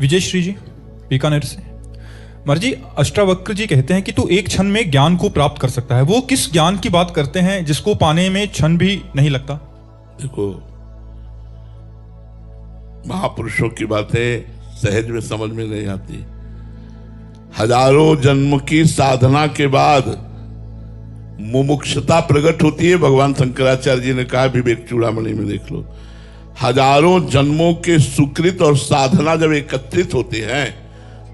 विजय श्री जी बीकानेर से। महाराज जी, अष्टावक्र जी कहते हैं कि तू एक क्षण में ज्ञान को प्राप्त कर सकता है। वो किस ज्ञान की बात करते हैं जिसको पाने में क्षण भी नहीं लगता? देखो, महापुरुषों की बातें सहज में समझ में नहीं आती। हजारों जन्म की साधना के बाद मुमुक्षुता प्रकट होती है। भगवान शंकराचार्य जी ने कहा, विवेक चूड़ामणि में देख लो, हजारों जन्मों के सुकृत और साधना जब एकत्रित होते हैं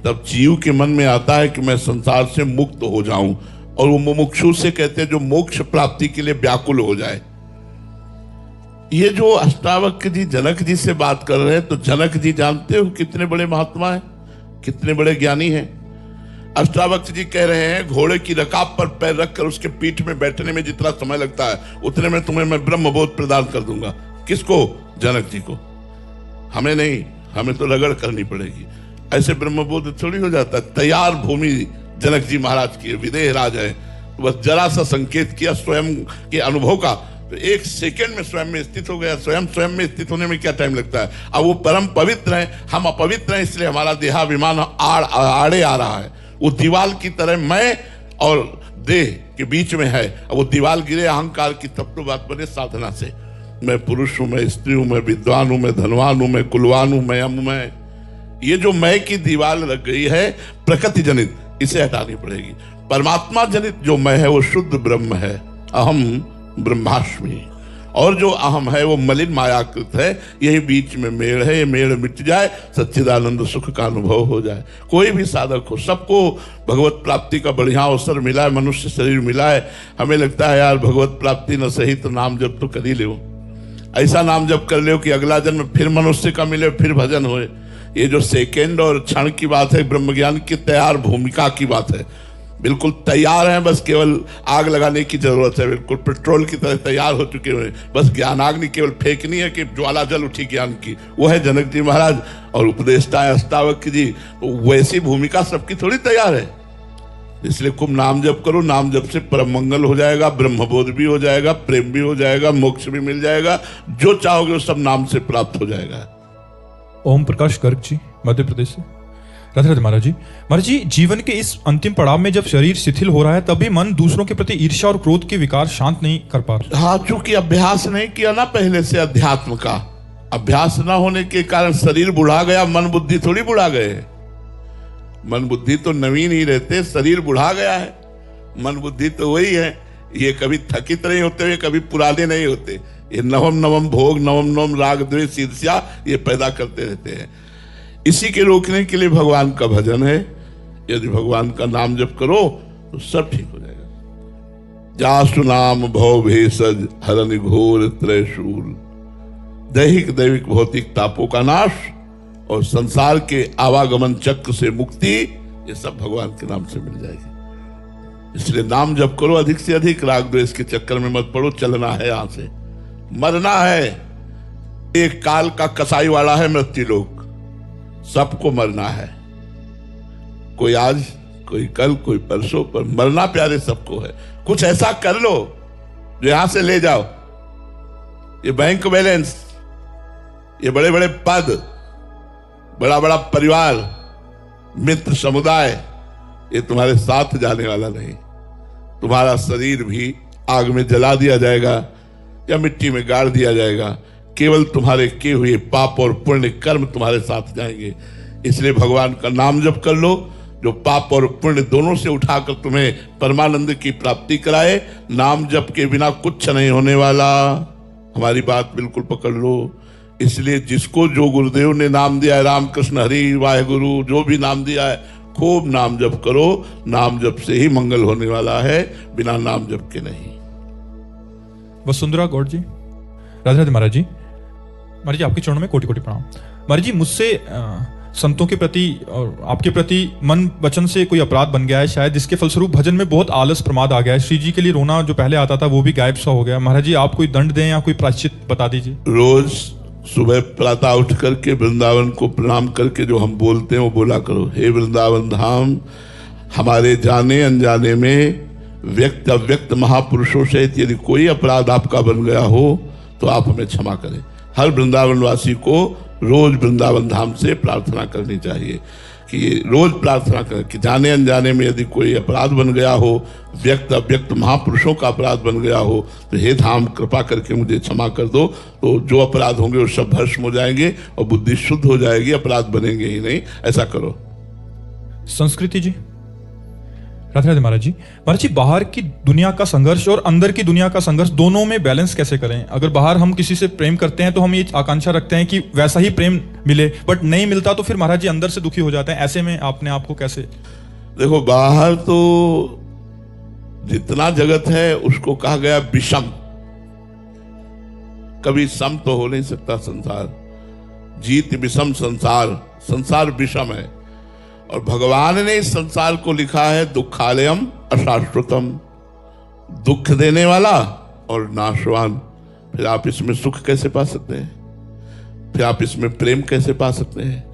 तब जीव के मन में आता है कि मैं संसार से मुक्त हो जाऊं, और वो मुमुक्षु से कहते हैं जो मोक्ष प्राप्ति के लिए व्याकुल हो जाए। ये जो अष्टावक्र जी जनक जी से बात कर रहे हैं, तो जनक जी जानते हो कितने बड़े महात्मा हैं, कितने बड़े ज्ञानी हैं। अष्टावक्र जी कह रहे हैं, घोड़े की रकाब पर पैर रखकर उसके पीठ में बैठने में जितना समय लगता है उतने में तुम्हें मैं ब्रह्मबोध प्रदान कर दूंगा। किसको? जनक जी को। हमें नहीं, हमें तो रगड़ करनी पड़ेगी। ऐसे ब्रह्मबोध थोड़ी हो जाता है। तैयार भूमि जनक जी महाराज की, विदेह राज है। तो बस जरा सा संकेत किया स्वयं के अनुभव का, तो एक सेकंड में स्वयं में स्थित हो गया। स्वयं में स्थित होने में क्या टाइम लगता है? अब वो परम पवित्र है, हम अपवित्र हैं, इसलिए हमारा देहाभिमान आड़े आ रहा है। वो दीवाल की तरह मैं और देह के बीच में है। अब वो दीवाल गिरे अहंकार की, तब तो बात बने साधना से। मैं पुरुष हूं, मैं स्त्री हूं, मैं विद्वान हूं, मैं धनवान हूं, मैं कुलवान हूं, मैं मैं ये जो मैं की दीवार लग गई है प्रकृति जनित, इसे हटानी पड़ेगी। परमात्मा जनित जो मैं है वो शुद्ध ब्रह्म है, अहम ब्रह्मास्मि। और जो अहम है वो मलिन मायाकृत है। यही बीच में मेड़ है, ये मेड़ मिट जाए, सच्चिदानंद सुख का अनुभव हो जाए। कोई भी साधक हो, सबको भगवत प्राप्ति का बढ़िया अवसर मिला है, मनुष्य शरीर मिला है। हमें लगता है यार भगवत प्राप्ति न सही तो नाम जप तो कर ही लो। ऐसा नाम जप कर लो कि अगला जन्म फिर मनुष्य का मिले, फिर भजन होए। ये जो सेकेंड और क्षण की बात है, ब्रह्म ज्ञान की तैयार भूमिका की बात है। बिल्कुल तैयार हैं, बस केवल आग लगाने की जरूरत है। बिल्कुल पेट्रोल की तरह तैयार हो चुके हैं, बस ज्ञानाग्नि केवल फेंकनी है कि ज्वाला जल उठी ज्ञान की। वो है जनक जी महाराज और उपदेष्टा है अष्टावक्र जी। वैसी भूमिका सबकी थोड़ी तैयार है। इसलिए खूब नाम जप करो। नाम जप से परम मंगल हो जाएगा, ब्रह्मबोध भी हो जाएगा, प्रेम भी हो जाएगा, मोक्ष भी मिल जाएगा। जो चाहोगे वो सब नाम से प्राप्त हो जाएगा। ओम प्रकाश गर्ग जी मध्य प्रदेश से। राधे राधे महाराज जी। महाराज जी, जीवन के इस अंतिम पड़ाव में जब शरीर शिथिल हो रहा है तभी मन दूसरों के प्रति ईर्ष्या और क्रोध के विकार शांत नहीं कर पा रहा। हाँ, चूंकि अभ्यास नहीं किया ना पहले से अध्यात्म का, अभ्यास ना होने के कारण शरीर बुढ़ा गया, मन बुद्धि थोड़ी बुढ़ा गए। मन बुद्धि तो नवीन ही रहते, शरीर बुढ़ा गया है, मन बुद्धि तो वही है। ये कभी थकित नहीं होते हुए, कभी पुराने नहीं होते। ये नवम नवम भोग, नवम नवम राग द्वेष ईर्ष्या ये पैदा करते रहते हैं। इसी के रोकने के लिए भगवान का भजन है। यदि भगवान का नाम जप करो तो सब ठीक हो जाएगा। जासु नाम भव भेषज हरन घोर त्रयशूल, दैहिक दैविक भौतिक तापों का नाश और संसार के आवागमन चक्र से मुक्ति, ये सब भगवान के नाम से मिल जाएगी। इसलिए नाम जप करो अधिक से अधिक, राग द्वेष के चक्कर में मत पड़ो। चलना है यहां से, मरना है। एक काल का कसाई वाला है मृत्यु लोक, सबको मरना है। कोई आज, कोई कल, कोई परसों, पर मरना प्यारे सबको है। कुछ ऐसा कर लो जो यहां से ले जाओ। ये बैंक बैलेंस, ये बड़े बड़े पद, बड़ा बड़ा परिवार, मित्र समुदाय, ये तुम्हारे साथ जाने वाला नहीं। तुम्हारा शरीर भी आग में जला दिया जाएगा या मिट्टी में गाड़ दिया जाएगा। केवल तुम्हारे किए हुए पाप और पुण्य कर्म तुम्हारे साथ जाएंगे। इसलिए भगवान का नाम जप कर लो, जो पाप और पुण्य दोनों से उठाकर तुम्हें परमानंद की प्राप्ति कराए। नाम जप के बिना कुछ नहीं होने वाला। हमारी बात बिल्कुल पकड़ लो। इसलिए जिसको जो गुरुदेव ने नाम दिया है, रामकृष्ण हरि वाहेगुरु, जो भी नाम दिया है, खूब नाम जप करो। नाम जप से ही मंगल होने वाला है, बिना नाम जप के नहीं। वसुंधरा गौड़ जी। राधे राधे महाराज जी। महाराज जी, आपके चरणों में कोटि कोटि प्रणाम। महाराज जी, मुझसे संतों के प्रति और आपके प्रति मन वचन से कोई अपराध बन गया है शायद, जिसके फलस्वरूप भजन में बहुत आलस प्रमाद आ गया है। श्री जी के लिए रोना जो पहले आता था वो भी गायब सा हो गया। महाराज जी, आप कोई दंड दें या कोई प्रायश्चित बता दीजिए। रोज सुबह प्रातः उठ करके वृंदावन को प्रणाम करके जो हम बोलते हैं वो बोला करो। हे वृंदावन धाम, हमारे जाने अनजाने में व्यक्त अव्यक्त महापुरुषों से यदि कोई अपराध आपका बन गया हो तो आप हमें क्षमा करें। हर वृंदावन वासी को रोज वृंदावन धाम से प्रार्थना करनी चाहिए कि रोज प्रार्थना करें कि जाने अनजाने में यदि कोई अपराध बन गया हो, व्यक्त अव्यक्त महापुरुषों का अपराध बन गया हो, तो हे धाम कृपा करके मुझे क्षमा कर दो। तो जो अपराध होंगे वो सब भस्म हो जाएंगे और बुद्धि शुद्ध हो जाएगी, अपराध बनेंगे ही नहीं। ऐसा करो। संस्कृति जी, राधे राधे महाराज जी। महाराज जी, बाहर की दुनिया का संघर्ष और अंदर की दुनिया का संघर्ष दोनों में बैलेंस कैसे करें? अगर बाहर हम किसी से प्रेम करते हैं तो हम ये आकांक्षा रखते हैं कि वैसा ही प्रेम मिले, बट नहीं मिलता तो फिर महाराज जी अंदर से दुखी हो जाते हैं। ऐसे में आपने आपको कैसे? देखो, बाहर तो जितना जगत है उसको कहा गया विषम, कभी सम तो हो नहीं सकता संसार। जीत विषम संसार, संसार विषम है। और भगवान ने इस संसार को लिखा है दुखालयम अशाश्वतम, दुख देने वाला और नाशवान। फिर आप इसमें सुख कैसे पा सकते हैं? फिर आप इसमें प्रेम कैसे पा सकते हैं?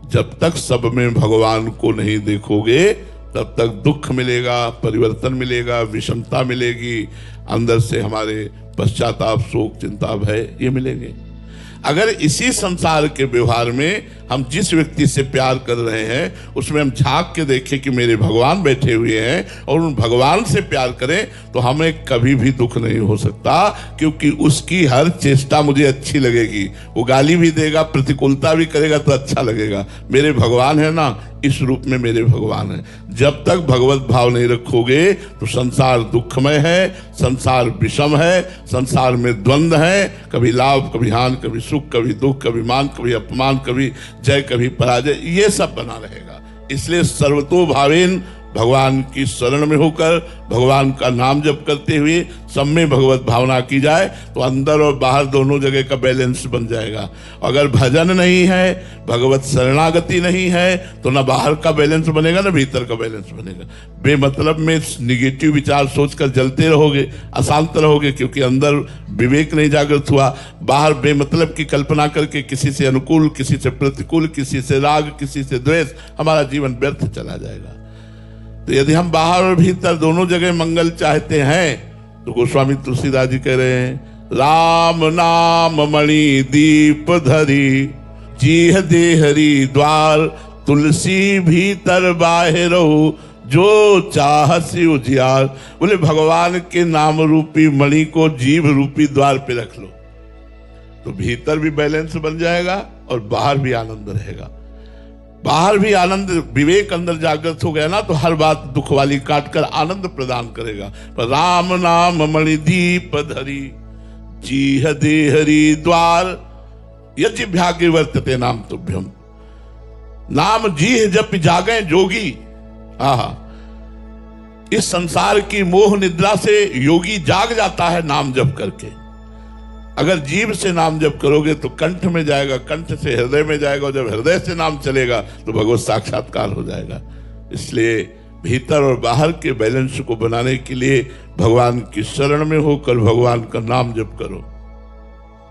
जब तक सब में भगवान को नहीं देखोगे तब तक दुख मिलेगा, परिवर्तन मिलेगा, विषमता मिलेगी, अंदर से हमारे पश्चाताप, शोक, चिंता, भय ये मिलेंगे। अगर इसी संसार के व्यवहार में हम जिस व्यक्ति से प्यार कर रहे हैं उसमें हम झांक के देखें कि मेरे भगवान बैठे हुए हैं और उन भगवान से प्यार करें, तो हमें कभी भी दुख नहीं हो सकता, क्योंकि उसकी हर चेष्टा मुझे अच्छी लगेगी। वो गाली भी देगा, प्रतिकूलता भी करेगा तो अच्छा लगेगा। मेरे भगवान है ना, इस रूप में मेरे भगवान है। जब तक भगवत भाव नहीं रखोगे तो संसार दुखमय है, संसार विषम है, संसार में द्वंद्व है, कभी लाभ कभी हानि, कभी सुख कभी दुख, कभी मान कभी अपमान, कभी जय कभी पराजय, ये सब बना रहेगा। इसलिए सर्वतो भावेन भगवान की शरण में होकर भगवान का नाम जप करते हुए सब में भगवत भावना की जाए तो अंदर और बाहर दोनों जगह का बैलेंस बन जाएगा। अगर भजन नहीं है, भगवत शरणागति नहीं है, तो ना बाहर का बैलेंस बनेगा ना भीतर का बैलेंस बनेगा। बेमतलब में निगेटिव विचार सोचकर जलते रहोगे, अशांत रहोगे, क्योंकि अंदर विवेक नहीं जागृत हुआ। बाहर बेमतलब की कल्पना करके किसी से अनुकूल, किसी से प्रतिकूल, किसी से राग, किसी से द्वेष, हमारा जीवन व्यर्थ चला जाएगा। तो यदि हम बाहर और भीतर दोनों जगह मंगल चाहते हैं तो गोस्वामी तुलसीदास जी कह रहे हैं, राम नाम मणि दीप धरी, जीह देहरी द्वार, तुलसी भीतर बाहिरहु, जो चाहसी उजियार। बोले भगवान के नाम रूपी मणि को जीभ रूपी द्वार पे रख लो तो भीतर भी बैलेंस बन जाएगा और बाहर भी आनंद रहेगा। बाहर भी आनंद, विवेक अंदर जागृत हो गया ना तो हर बात दुख वाली काट कर आनंद प्रदान करेगा। पर राम नाम मणि दीप धरी, जीह देहरी द्वार, यजिभ्यागे वर्तते नाम तुभ्यम। नाम जीह जप जागे जोगी। आहा, इस संसार की मोह निद्रा से योगी जाग जाता है नाम जप करके। अगर जीभ से नाम जप करोगे तो कंठ में जाएगा, कंठ से हृदय में जाएगा, और जब हृदय से नाम चलेगा तो भगवत साक्षात्कार हो जाएगा। इसलिए भीतर और बाहर के बैलेंस को बनाने के लिए भगवान की शरण में होकर भगवान का नाम जप करो।